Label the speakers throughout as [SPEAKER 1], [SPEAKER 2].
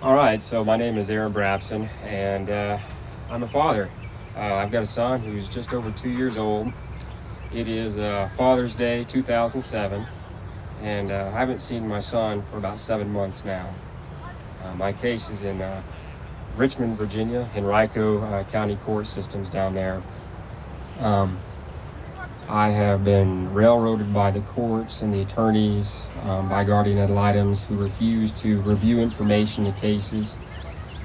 [SPEAKER 1] All right, so my name is Brabson, and I'm a father. I've got a son who's just over 2 years old. It is Father's Day 2007, and I haven't seen my son for about 7 months now. My case is in Richmond, Virginia, Henrico County Court Systems down there. Um, I have been railroaded by the courts and the attorneys, by guardian ad litems who refuse to review information in cases.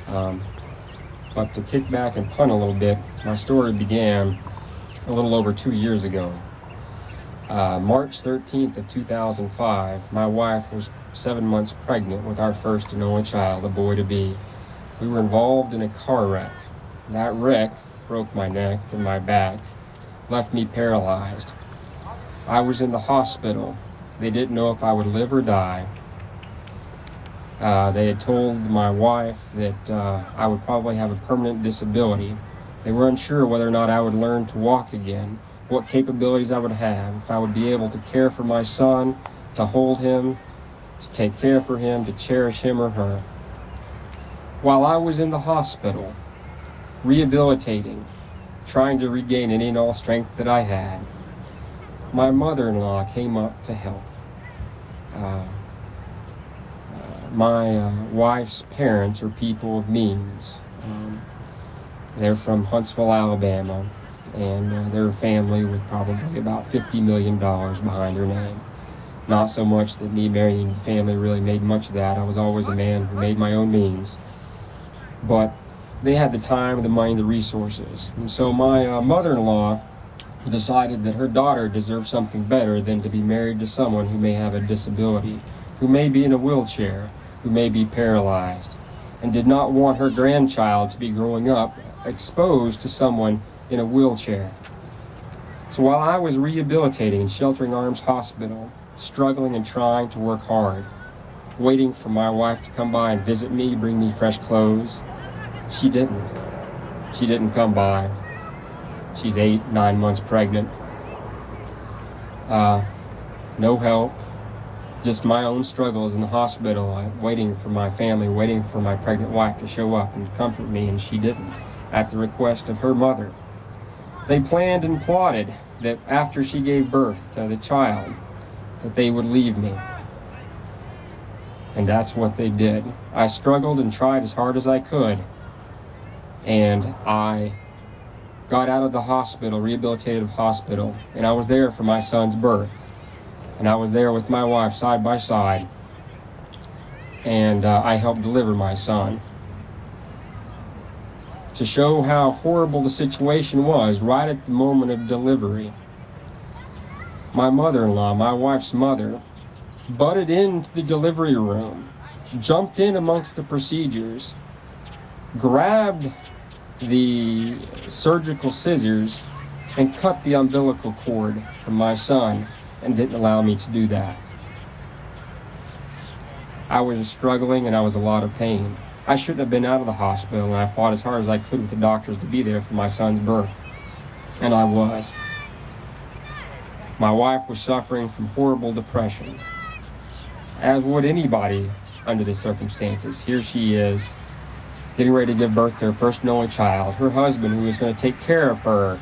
[SPEAKER 1] But to kick back and punt a little bit, my story began a little over 2 years ago. March 13th of 2005, my wife was 7 months pregnant with our first and only child, a boy-to-be. We were involved in a car wreck. That wreck broke my neck and my back, left me paralyzed. I was in the hospital. They didn't know if I would live or die. They had told my wife that I would probably have a permanent disability. They were unsure whether or not I would learn to walk again, what capabilities I would have, if I would be able to care for my son, to hold him, to take care for him, to cherish him or her. While I was in the hospital, rehabilitating, trying to regain any and all strength that I had, my mother-in-law came up to help. My wife's parents are people of means. They're from Huntsville, Alabama, and they're a family with probably about $50 million behind their name. Not so much that me marrying the family really made much of that. I was always a man who made my own means. But they had the time, the money, the resources. And so my mother-in-law decided that her daughter deserved something better than to be married to someone who may have a disability, who may be in a wheelchair, who may be paralyzed, and did not want her grandchild to be growing up exposed to someone in a wheelchair. So while I was rehabilitating in Sheltering Arms Hospital, struggling and trying to work hard, waiting for my wife to come by and visit me, bring me fresh clothes, she didn't. She didn't come by. She's 8-9 months pregnant. No help. Just my own struggles in the hospital, waiting for my family, waiting for my pregnant wife to show up and comfort me, and she didn't, at the request of her mother. They planned and plotted that after she gave birth to the child, that they would leave me. And that's what they did. I struggled and tried as hard as I could. And I got out of the hospital, rehabilitative hospital, and I was there for my son's birth. And I was there with my wife side by side. And I helped deliver my son. To show how horrible the situation was, right at the moment of delivery, my mother-in-law, my wife's mother, butted into the delivery room, jumped in amongst the procedures, grabbed the surgical scissors, and cut the umbilical cord from my son, and didn't allow me to do that. I was struggling and I was in a lot of pain. I shouldn't have been out of the hospital, and I fought as hard as I could with the doctors to be there for my son's birth. And I was. My wife was suffering from horrible depression, as would anybody under the circumstances. Here she is, getting ready to give birth to her first and only child. Her husband, who was going to take care of her,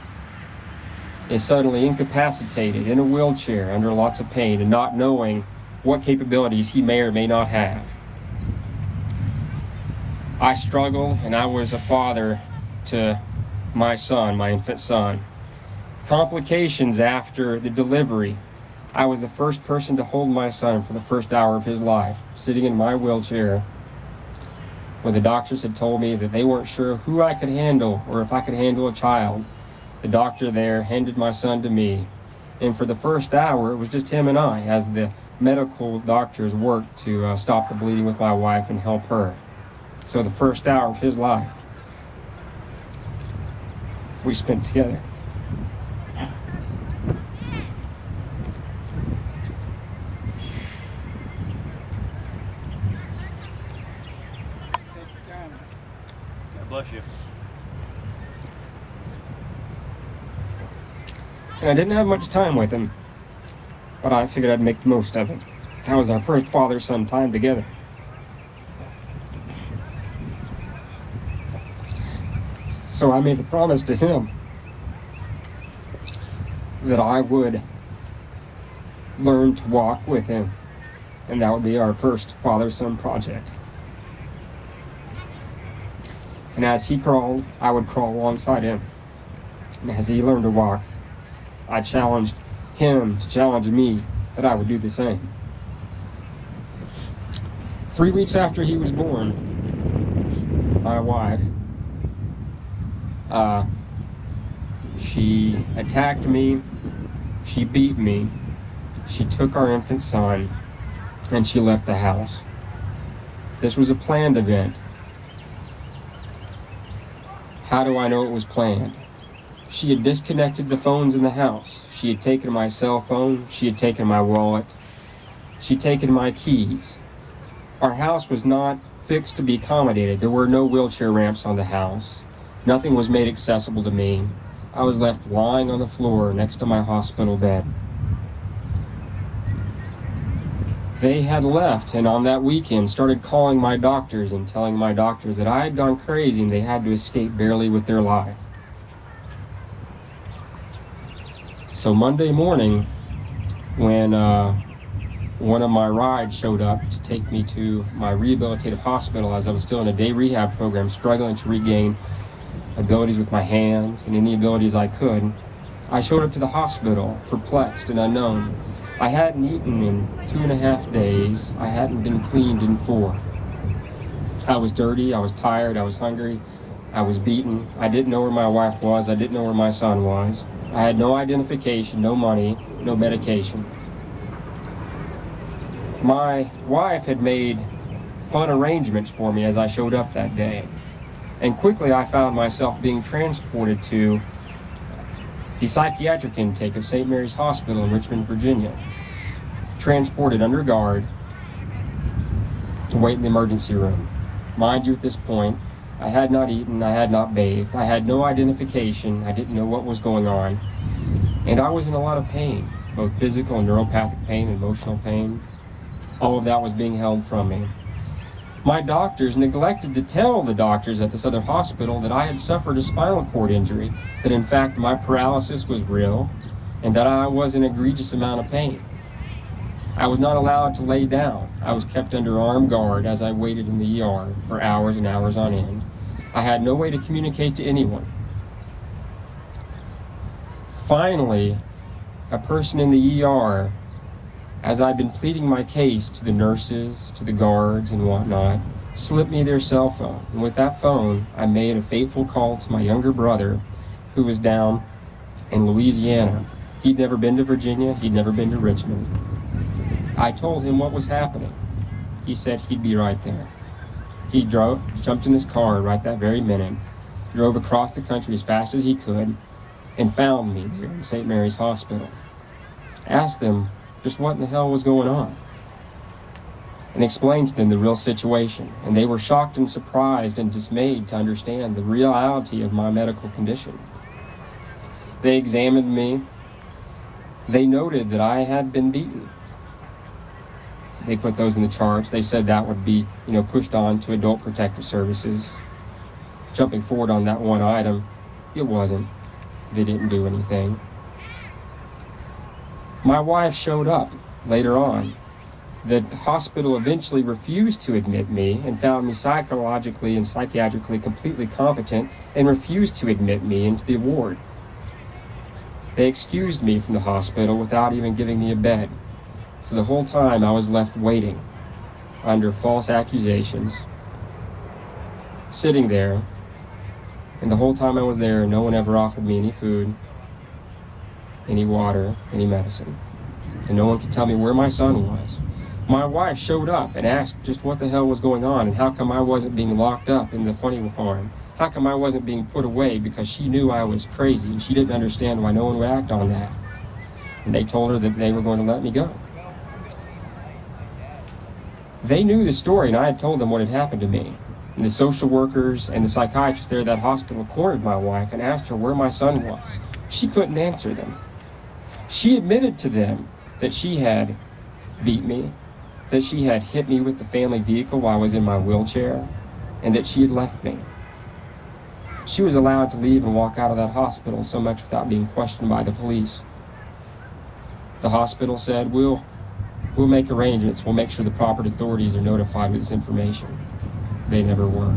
[SPEAKER 1] is suddenly incapacitated in a wheelchair under lots of pain and not knowing what capabilities he may or may not have. I struggled, and I was a father to my son, my infant son. Complications after the delivery. I was the first person to hold my son for the first hour of his life, sitting in my wheelchair, when the doctors had told me that they weren't sure who I could handle or if I could handle a child. The doctor there handed my son to me, and for the first hour it was just him and I, as the medical doctors worked to stop the bleeding with my wife and help her. So the first hour of his life we spent together.
[SPEAKER 2] God bless you.
[SPEAKER 1] And I didn't have much time with him, but I figured I'd make the most of it. That was our first father-son time together. So I made the promise to him that I would learn to walk with him, and that would be our first father-son project. And as he crawled, I would crawl alongside him. And as he learned to walk, I challenged him to challenge me that I would do the same. 3 weeks after he was born, my wife, she attacked me, she beat me, she took our infant son, and she left the house. This was a planned event. How do I know it was planned? She had disconnected the phones in the house. She had taken my cell phone, she had taken my wallet, she had taken my keys. Our house was not fixed to be accommodated. There were no wheelchair ramps on the house. Nothing was made accessible to me. I was left lying on the floor next to my hospital bed. They had left, and on that weekend started calling my doctors and telling my doctors that I had gone crazy and they had to escape barely with their life. So Monday morning, when one of my rides showed up to take me to my rehabilitative hospital, as I was still in a day rehab program, struggling to regain abilities with my hands and any abilities I could, I showed up to the hospital, perplexed and unknown. I hadn't eaten in 2.5 days. I hadn't been cleaned in 4. I was dirty, I was tired, I was hungry, I was beaten. I didn't know where my wife was, I didn't know where my son was. I had no identification, no money, no medication. My wife had made fun arrangements for me as I showed up that day. And quickly I found myself being transported to the psychiatric intake of St. Mary's Hospital in Richmond, Virginia. Transported under guard to wait in the emergency room. Mind you, at this point, I had not eaten, I had not bathed, I had no identification, I didn't know what was going on, and I was in a lot of pain, both physical and neuropathic pain, emotional pain. All of that was being held from me. My doctors neglected to tell the doctors at this other hospital that I had suffered a spinal cord injury, that in fact my paralysis was real, and that I was in egregious amount of pain. I was not allowed to lay down. I was kept under armed guard as I waited in the ER for hours and hours on end. I had no way to communicate to anyone. Finally, a person in the ER, as I'd been pleading my case to the nurses, to the guards and whatnot, slipped me their cell phone. And with that phone, I made a fateful call to my younger brother, who was down in Louisiana. He'd never been to Virginia, he'd never been to Richmond. I told him what was happening. He said he'd be right there. He jumped in his car right that very minute, drove across the country as fast as he could, and found me there in St. Mary's Hospital. Asked them just what in the hell was going on, and explained to them the real situation, and they were shocked and surprised and dismayed to understand the reality of my medical condition. They examined me. They noted that I had been beaten. They put those in the charts. They said that would be, pushed on to Adult Protective Services. Jumping forward on that one item, it wasn't. They didn't do anything. My wife showed up later on. The hospital eventually refused to admit me and found me psychologically and psychiatrically completely competent and refused to admit me into the ward. They excused me from the hospital without even giving me a bed. So the whole time I was left waiting under false accusations, sitting there, and the whole time I was there, no one ever offered me any food, any water, any medicine. And no one could tell me where my son was. My wife showed up and asked just what the hell was going on and how come I wasn't being locked up in the funny farm. How come I wasn't being put away, because she knew I was crazy and she didn't understand why no one would act on that. And they told her that they were going to let me go. They knew the story, and I had told them what had happened to me. And the social workers and the psychiatrists there at that hospital cornered my wife and asked her where my son was. She couldn't answer them. She admitted to them that she had beat me, that she had hit me with the family vehicle while I was in my wheelchair, and that she had left me. She was allowed to leave and walk out of that hospital so much without being questioned by the police. The hospital said, we'll make arrangements. We'll make sure the proper authorities are notified with this information. They never were.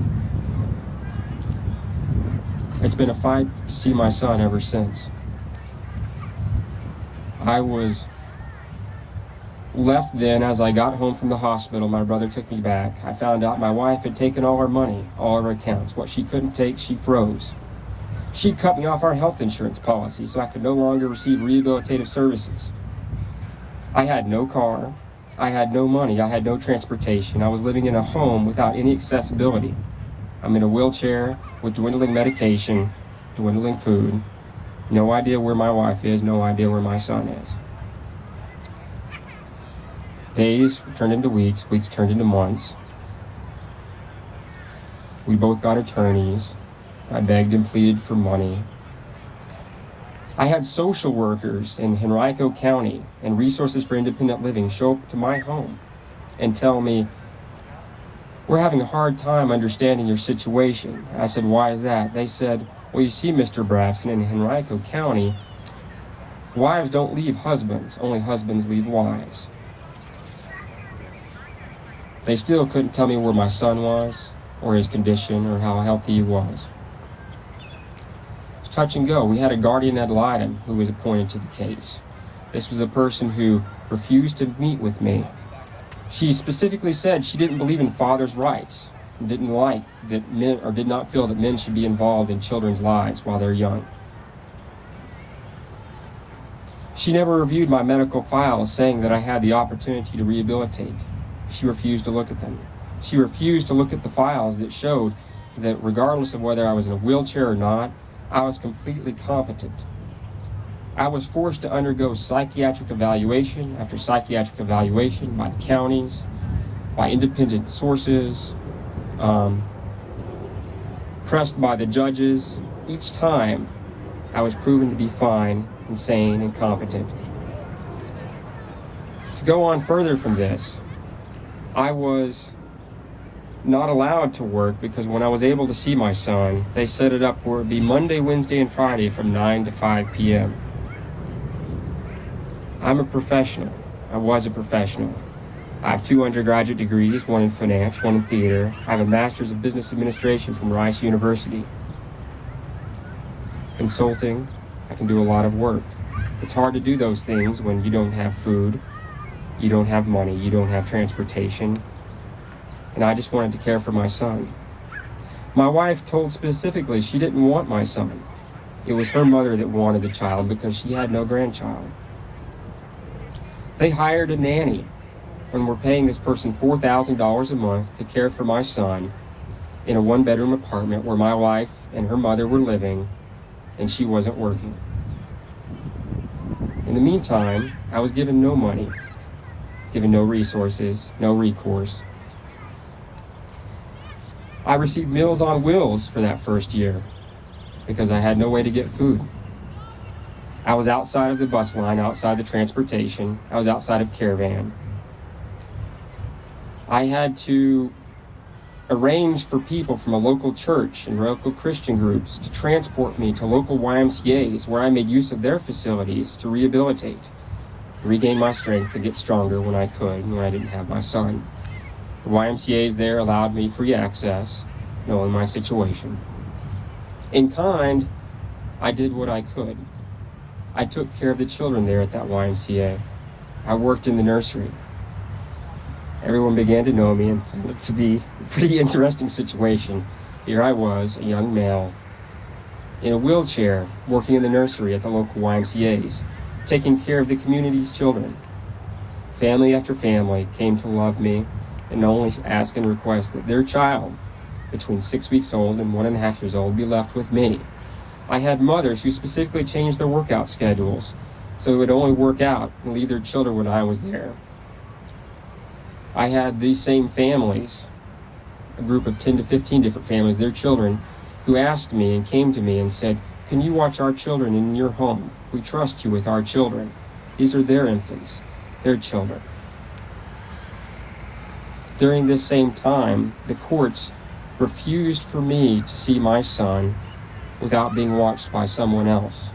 [SPEAKER 1] It's been a fight to see my son ever since. I was left then. As I got home from the hospital, my brother took me back. I found out my wife had taken all our money, all our accounts. What she couldn't take, she froze. She cut me off our health insurance policy so I could no longer receive rehabilitative services. I had no car. I had no money. I had no transportation. I was living in a home without any accessibility. I'm in a wheelchair with dwindling medication, dwindling food. No idea where my wife is, no idea where my son is. Days turned into weeks, weeks turned into months. We both got attorneys. I begged and pleaded for money. I had social workers in Henrico County and Resources for Independent Living show up to my home and tell me, we're having a hard time understanding your situation. I said, why is that? They said, well, you see, Mr. Brabson, in Henrico County, wives don't leave husbands, only husbands leave wives. They still couldn't tell me where my son was, or his condition, or how healthy he was. It's touch and go. We had a guardian ad litem who was appointed to the case. This was a person who refused to meet with me. She specifically said she didn't believe in father's rights, and didn't like that men, or did not feel that men should be involved in children's lives while they're young. She never reviewed my medical files saying that I had the opportunity to rehabilitate. She refused to look at them. She refused to look at the files that showed that regardless of whether I was in a wheelchair or not, I was completely competent. I was forced to undergo psychiatric evaluation after psychiatric evaluation by the counties, by independent sources, pressed by the judges. Each time, I was proven to be fine, and sane, and competent. To go on further from this, I was not allowed to work because when I was able to see my son, they set it up where it would be Monday, Wednesday, and Friday from 9 to 5 p.m. I'm a professional. I was a professional. I have 2 undergraduate degrees, one in finance, one in theater. I have a master's of business administration from Rice University. Consulting, I can do a lot of work. It's hard to do those things when you don't have food, you don't have money, you don't have transportation. And I just wanted to care for my son. My wife told specifically she didn't want my son. It was her mother that wanted the child because she had no grandchild. They hired a nanny and were paying this person $4,000 a month to care for my son in a 1-bedroom apartment where my wife and her mother were living, and she wasn't working. In the meantime, I was given no money, given no resources, no recourse. I received Meals on Wheels for that first year because I had no way to get food. I was outside of the bus line, outside the transportation. I was outside of Caravan. I had to arrange for people from a local church and local Christian groups to transport me to local YMCAs where I made use of their facilities to rehabilitate, regain my strength, to get stronger when I could, when I didn't have my son. The YMCAs there allowed me free access, knowing my situation. In kind, I did what I could. I took care of the children there at that YMCA. I worked in the nursery. Everyone began to know me and found it to be a pretty interesting situation. Here I was, a young male, in a wheelchair, working in the nursery at the local YMCAs, taking care of the community's children. Family after family came to love me and only ask and request that their child, between 6 weeks old and 1.5 years old, be left with me. I had mothers who specifically changed their workout schedules so they would only work out and leave their children when I was there. I had these same families, a group of 10 to 15 different families, their children, who asked me and came to me and said, "Can you watch our children in your home? We trust you with our children. These are their infants, their children." During this same time, the courts refused for me to see my son without being watched by someone else.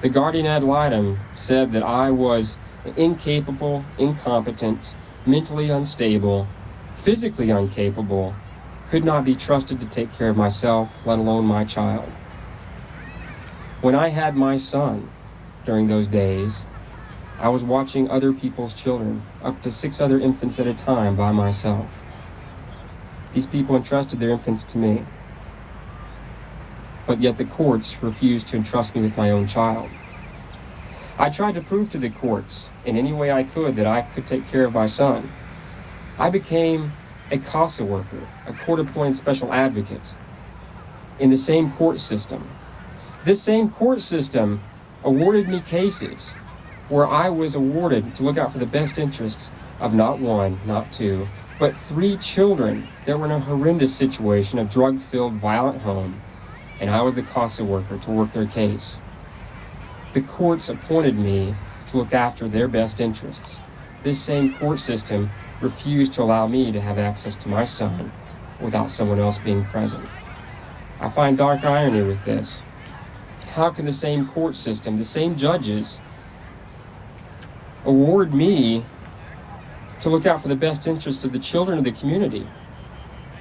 [SPEAKER 1] The guardian ad litem said that I was incapable, incompetent, mentally unstable, physically incapable, could not be trusted to take care of myself, let alone my child. When I had my son during those days, I was watching other people's children, up to 6 other infants at a time by myself. These people entrusted their infants to me. But yet the courts refused to entrust me with my own child. I tried to prove to the courts in any way I could that I could take care of my son. I became a CASA worker, a court-appointed special advocate, in the same court system. This same court system awarded me cases where I was awarded to look out for the best interests of not 1, not 2, but 3 children that were in a horrendous situation, a drug-filled, violent home, and I was the CASA worker to work their case. The courts appointed me to look after their best interests. This same court system refused to allow me to have access to my son without someone else being present. I find dark irony with this. How can the same court system, the same judges, award me to look out for the best interests of the children of the community?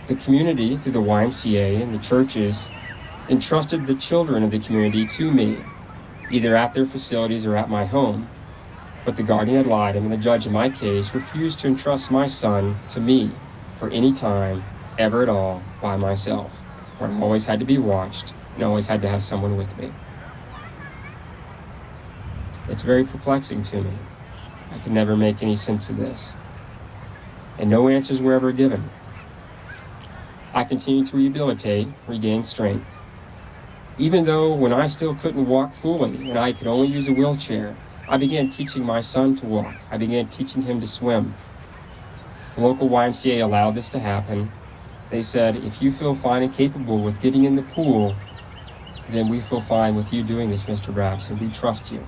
[SPEAKER 1] The community, through the YMCA and the churches, entrusted the children of the community to me, either at their facilities or at my home. But the guardian ad litem and the judge in my case refused to entrust my son to me for any time, ever at all, by myself, where I always had to be watched and always had to have someone with me. It's very perplexing to me. I could never make any sense of this. And no answers were ever given. I continued to rehabilitate, regain strength. Even though when I still couldn't walk fully and I could only use a wheelchair, I began teaching my son to walk. I began teaching him to swim. The local YMCA allowed this to happen. They said, if you feel fine and capable with getting in the pool, then we feel fine with you doing this, Mr. Brabson. We trust you.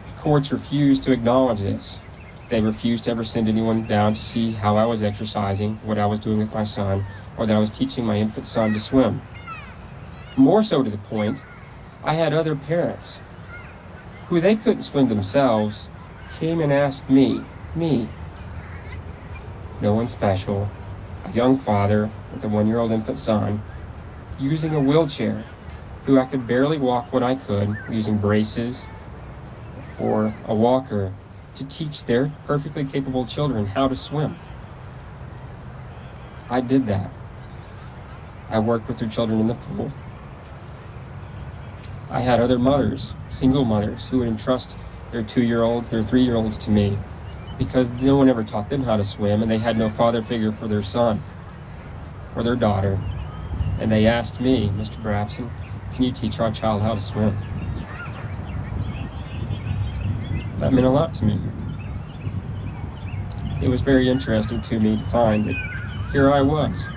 [SPEAKER 1] The courts refused to acknowledge this. They refused to ever send anyone down to see how I was exercising, what I was doing with my son, or that I was teaching my infant son to swim. More so to the point, I had other parents who they couldn't swim themselves came and asked me, no one special, a young father with a 1-year-old infant son, using a wheelchair, who I could barely walk when I could, using braces or a walker, to teach their perfectly capable children how to swim. I did that. I worked with their children in the pool. I had other mothers, single mothers, who would entrust their 2-year-olds, their 3-year-olds to me because no one ever taught them how to swim and they had no father figure for their son or their daughter. And they asked me, Mr. Brabson, can you teach our child how to swim? That meant a lot to me. It was very interesting to me to find that here I was,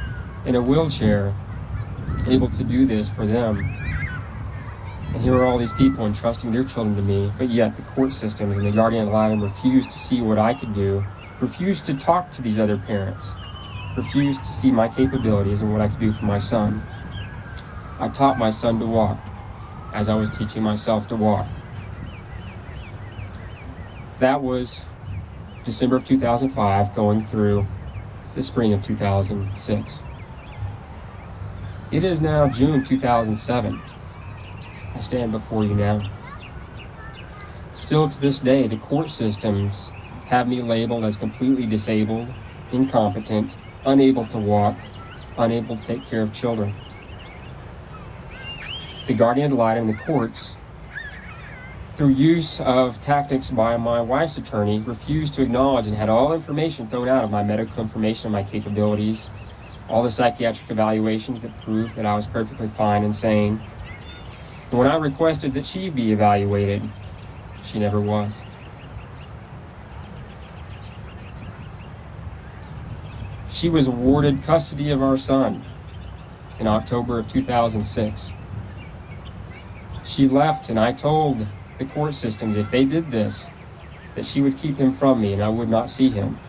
[SPEAKER 1] in a wheelchair, able to do this for them. And here are all these people entrusting their children to me, but yet the court systems and the guardian ad litem refused to see what I could do, refused to talk to these other parents, refused to see my capabilities and what I could do for my son. I taught my son to walk as I was teaching myself to walk. That was December of 2005, going through the spring of 2006. It is now June 2007. I stand before you now. Still to this day, the court systems have me labeled as completely disabled, incompetent, unable to walk, unable to take care of children. The guardian ad litem in the courts, through use of tactics by my wife's attorney, refused to acknowledge and had all information thrown out of my medical information, my capabilities, all the psychiatric evaluations that proved that I was perfectly fine and sane. And when I requested that she be evaluated, she never was. She was awarded custody of our son in October of 2006. She left, and I told the court systems if they did this, that she would keep him from me and I would not see him.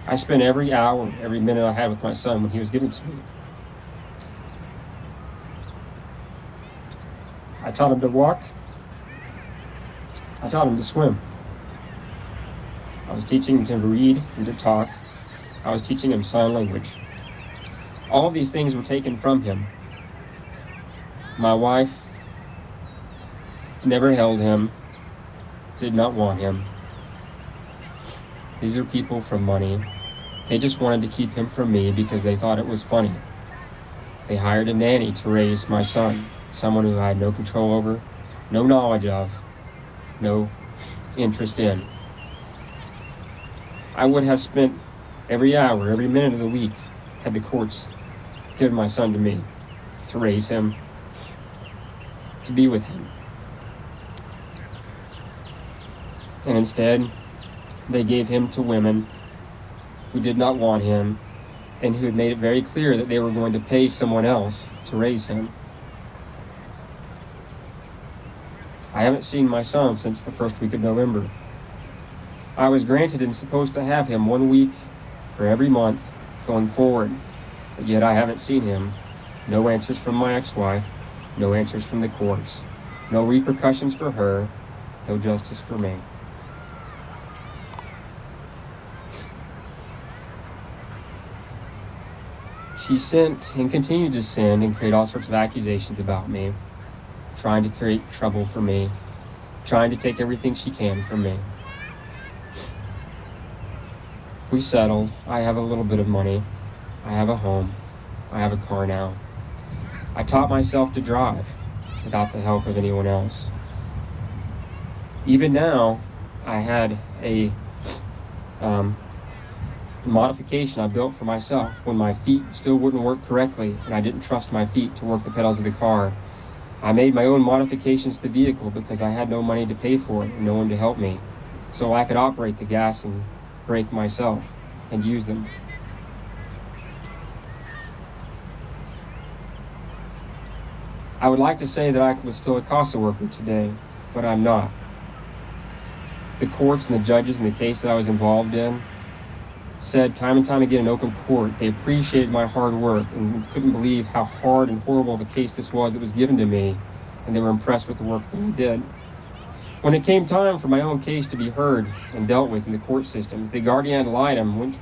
[SPEAKER 1] I spent every hour, every minute I had with my son when he was given to me. I taught him to walk. I taught him to swim. I was teaching him to read and to talk. I was teaching him sign language. All of these things were taken from him. My wife never held him, did not want him. These are people from money. They just wanted to keep him from me because they thought it was funny. They hired a nanny to raise my son, someone who I had no control over, no knowledge of, no interest in. I would have spent every hour, every minute of the week, had the courts given my son to me, to raise him, to be with him. And instead, they gave him to women who did not want him and who had made it very clear that they were going to pay someone else to raise him. I haven't seen my son since the first week of November. I was granted and supposed to have him 1 week for every month going forward, but yet I haven't seen him. No answers from my ex-wife, no answers from the courts, no repercussions for her, no justice for me. She sent and continued to send and create all sorts of accusations about me, trying to create trouble for me, trying to take everything she can from me. We settled. I have a little bit of money. I have a home. I have a car now. I taught myself to drive without the help of anyone else. Even now, I had a modification I built for myself when my feet still wouldn't work correctly and I didn't trust my feet to work the pedals of the car. I made my own modifications to the vehicle because I had no money to pay for it and no one to help me, so I could operate the gas and brake myself and use them. I would like to say that I was still a CASA worker today, but I'm not. The courts and the judges in the case that I was involved in said time and time again in open court they appreciated my hard work and couldn't believe how hard and horrible of a case this was that was given to me, and they were impressed with the work that I did. When it came time for my own case to be heard and dealt with in the court systems, the guardian ad litem went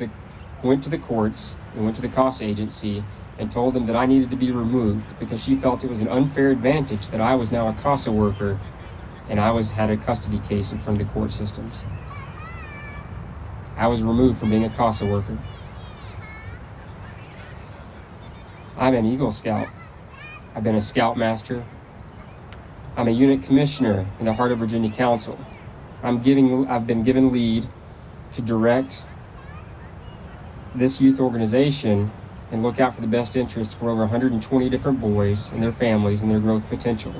[SPEAKER 1] to the courts and went to the CASA agency and told them that I needed to be removed because she felt it was an unfair advantage that I was now a CASA worker and I had a custody case in front of the court systems. I was removed from being a CASA worker. I'm an Eagle Scout. I've been a Scoutmaster. I'm a unit commissioner in the Heart of Virginia Council. I've been given lead to direct this youth organization and look out for the best interests for over 120 different boys and their families and their growth potential.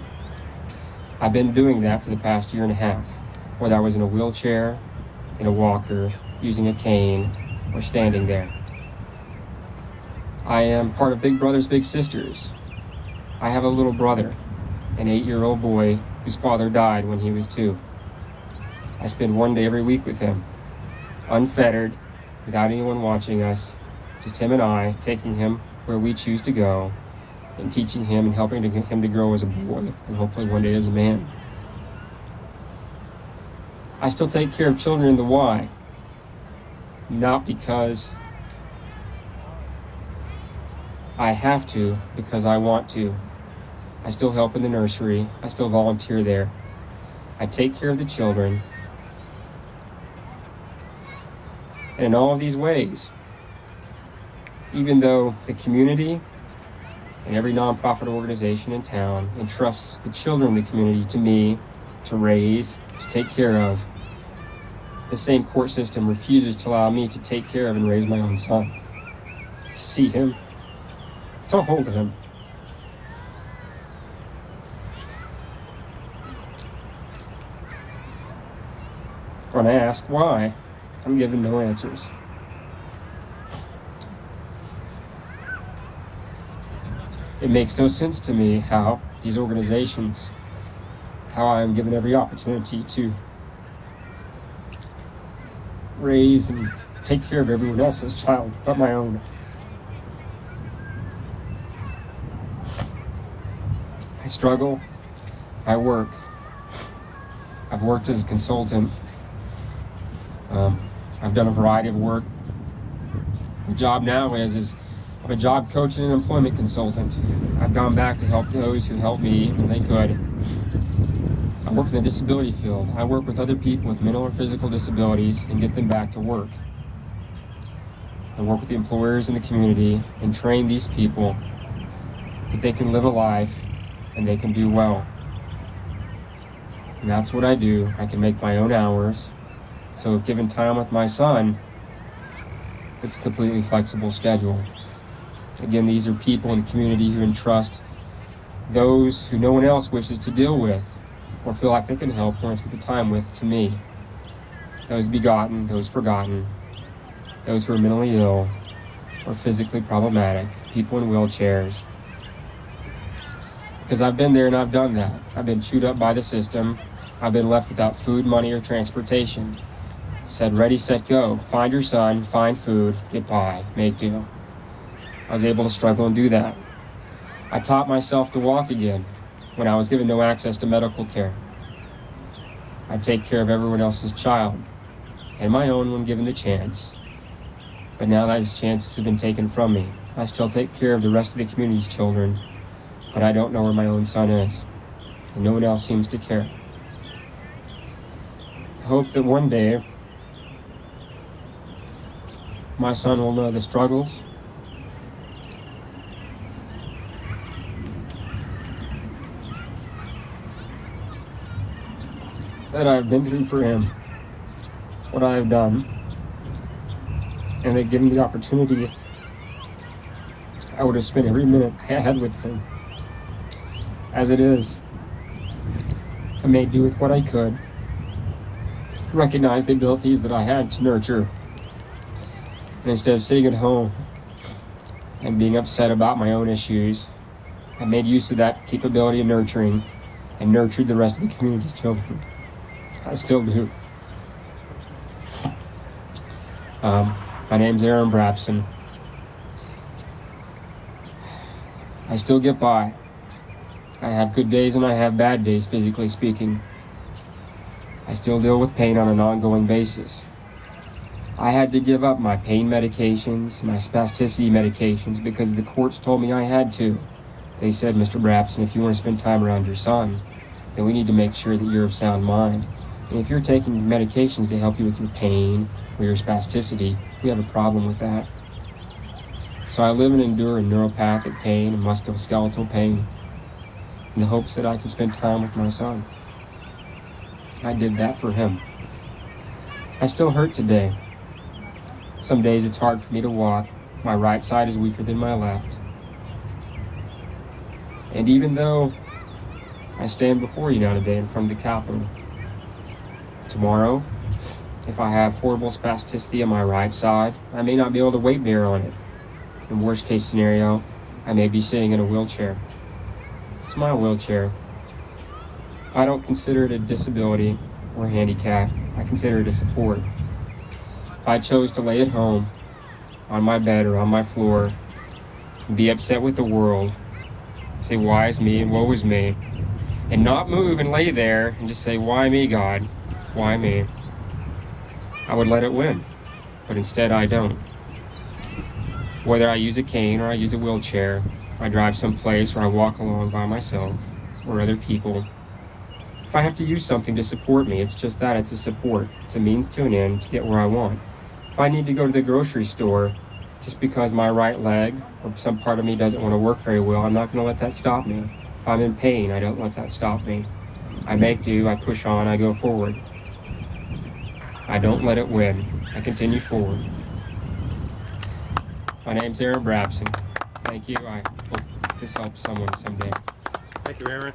[SPEAKER 1] I've been doing that for the past year and a half, whether I was in a wheelchair, in a walker, using a cane, or standing there. I am part of Big Brothers Big Sisters. I have a little brother, an 8-year-old boy whose father died when he was 2. I spend one day every week with him, unfettered, without anyone watching us, just him and I, taking him where we choose to go, and teaching him and helping him to grow as a boy, and hopefully one day as a man. I still take care of children in the Y, not because I have to, because I want to. I still help in the nursery. I still volunteer there. I take care of the children. And in all of these ways, even though the community and every nonprofit organization in town entrusts the children of the community to me to raise, to take care of, the same court system refuses to allow me to take care of and raise my own son, to see him, to hold him. When I ask why, I'm given no answers. It makes no sense to me how these organizations, how I am given every opportunity to raise and take care of everyone else's child but my own. I struggle. I work. I've worked as a consultant. I've done a variety of work. My job now is I'm a job coach and an employment consultant. I've gone back to help those who helped me when they could. I work in the disability field. I work with other people with mental or physical disabilities and get them back to work. I work with the employers in the community and train these people that they can live a life and they can do well. And that's what I do. I can make my own hours. So if given time with my son, it's a completely flexible schedule. Again, these are people in the community who entrust those who no one else wishes to deal with or feel like they can help or take the time with to me. Those begotten, those forgotten, those who are mentally ill or physically problematic, people in wheelchairs. Because I've been there and I've done that. I've been chewed up by the system. I've been left without food, money, or transportation. Said, ready, set, go. Find your son, find food, get by, make do. I was able to struggle and do that. I taught myself to walk again when I was given no access to medical care. I take care of everyone else's child and my own when given the chance. But now those chances have been taken from me. I still take care of the rest of the community's children, but I don't know where my own son is, and no one else seems to care. I hope that one day my son will know the struggles that I've been through for him, what I have done, and that given the opportunity, I would have spent every minute I had with him. As it is, I made do with what I could, recognize the abilities that I had to nurture, and instead of sitting at home and being upset about my own issues, I made use of that capability of nurturing and nurtured the rest of the community's children. I still do. My name's Aaron Brabson. I still get by. I have good days and I have bad days, physically speaking. I still deal with pain on an ongoing basis. I had to give up my pain medications, my spasticity medications, because the courts told me I had to. They said, Mr. Brabson, if you want to spend time around your son, then we need to make sure that you're of sound mind. And if you're taking medications to help you with your pain or your spasticity, we have a problem with that. So I live and endure in neuropathic pain and musculoskeletal pain in the hopes that I can spend time with my son. I did that for him. I still hurt today. Some days it's hard for me to walk. My right side is weaker than my left. And even though I stand before you now today in front of the Capitol, tomorrow, if I have horrible spasticity on my right side, I may not be able to weight bear on it. In worst case scenario, I may be sitting in a wheelchair. It's my wheelchair. I don't consider it a disability or a handicap. I consider it a support. If I chose to lay at home, on my bed or on my floor, and be upset with the world, say, why is me and woe is me, and not move and lay there and just say, why me, God? Why me? I would let it win, but instead I don't. Whether I use a cane or I use a wheelchair, I drive someplace or I walk along by myself or other people. If I have to use something to support me, it's just that, it's a support. It's a means to an end to get where I want. If I need to go to the grocery store just because my right leg or some part of me doesn't want to work very well, I'm not going to let that stop me. If I'm in pain, I don't let that stop me. I make do, I push on, I go forward. I don't let it win. I continue forward. My name's Aaron Brabson. Thank you. I hope this helps someone someday.
[SPEAKER 2] Thank you, Aaron.